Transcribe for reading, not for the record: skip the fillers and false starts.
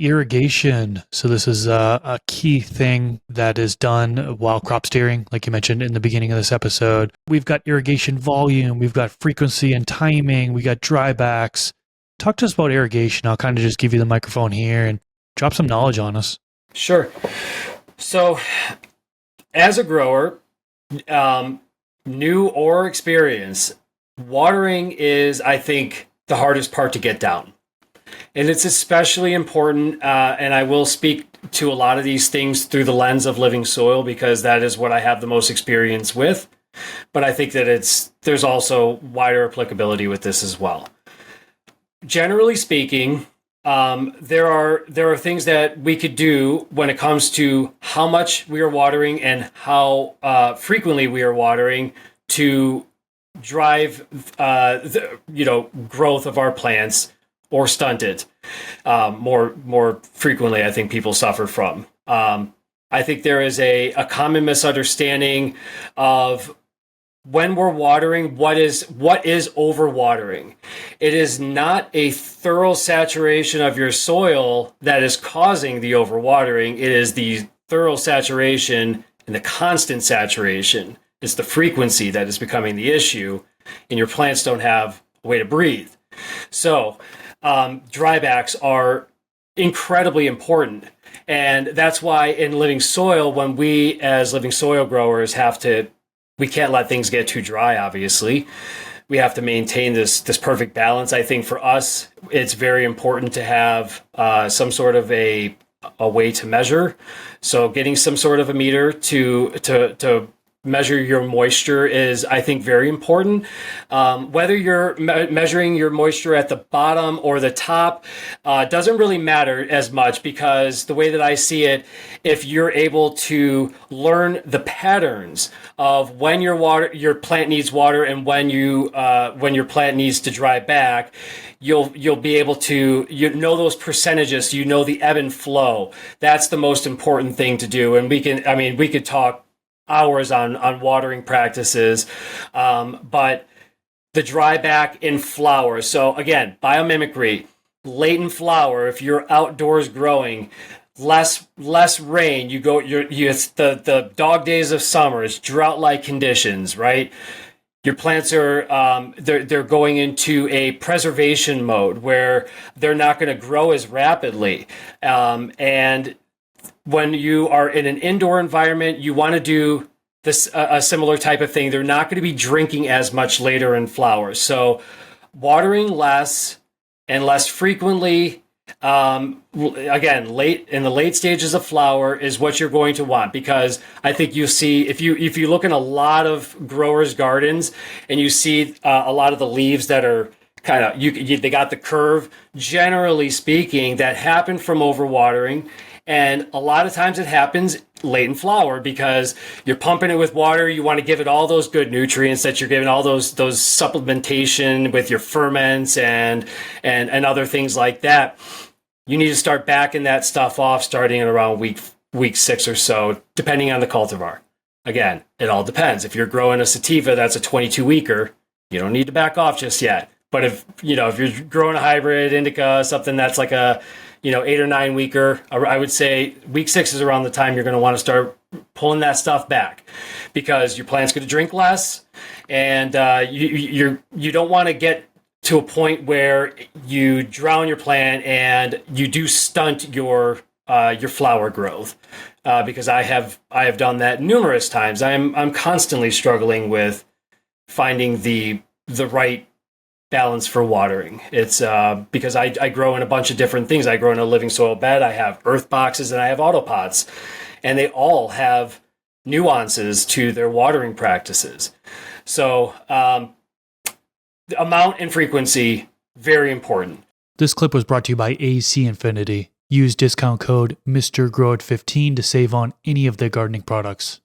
irrigation. So this is a key thing that is done while crop steering, like you mentioned in the beginning of this episode. We've got irrigation volume, we've got frequency and timing, we got drybacks. Talk to us about irrigation. I'll kind of just give you the microphone here and drop some knowledge on us. Sure. So as a grower, new or experienced, watering is, I think, the hardest part to get down. And it's especially important, and I will speak to a lot of these things through the lens of living soil because that is what I have the most experience with. But I think that there's also wider applicability with this as well. Generally speaking, there are things that we could do when it comes to how much we are watering and how frequently we are watering to drive the growth of our plants or stunt it more frequently. I think people suffer from. I think there is a common misunderstanding of when we're watering, what is overwatering. It is not a thorough saturation of your soil that is causing the overwatering. It is the thorough saturation and the constant saturation. It's the frequency that is becoming the issue, and your plants don't have a way to breathe. So drybacks are incredibly important. And that's why in living soil, when we as living soil growers we can't let things get too dry, obviously. We have to maintain this perfect balance. I think for us, it's very important to have some sort of a way to measure. So getting some sort of a meter to measure your moisture is, I think, very important. Whether you're measuring your moisture at the bottom or the top doesn't really matter as much, because the way that I see it, if you're able to learn the patterns of when your plant needs water and when your plant needs to dry back, you'll be able to know those percentages. So you know the ebb and flow. That's the most important thing to do. And we could talk hours on watering practices, but the dry back in flowers. So again, biomimicry, late in flower. If you're outdoors growing, less rain. It's the dog days of summer. It's drought-like conditions, right? Your plants are they're going into a preservation mode where they're not going to grow as rapidly, and when you are in an indoor environment, you want to do this a similar type of thing. They're not going to be drinking as much later in flowers. So watering less and less frequently, again, in the late stages of flower is what you're going to want, because I think you see, if you look in a lot of growers' gardens and you see a lot of the leaves that are kind of, they got the curve, generally speaking, that happen from overwatering. And a lot of times it happens late in flower because you're pumping it with water. You want to give it all those good nutrients that you're giving, all those supplementation with your ferments and other things like that. You need to start backing that stuff off starting at around week 6 or so, depending on the cultivar. Again, it all depends. If you're growing a sativa that's a 22-weeker, you don't need to back off just yet. But if you're growing a hybrid indica, something that's like a 8 or 9 weeker, I would say week 6 is around the time you're going to want to start pulling that stuff back, because your plant's going to drink less, and you don't want to get to a point where you drown your plant and you do stunt your flower growth, because I have done that numerous times. I'm constantly struggling with finding the right balance for watering. It's because I grow in a bunch of different things. I grow in a living soil bed. I have earth boxes and I have autopots, and they all have nuances to their watering practices. So the amount and frequency, very important. This clip was brought to you by AC Infinity. Use discount code MrGrowIt15 to save on any of their gardening products.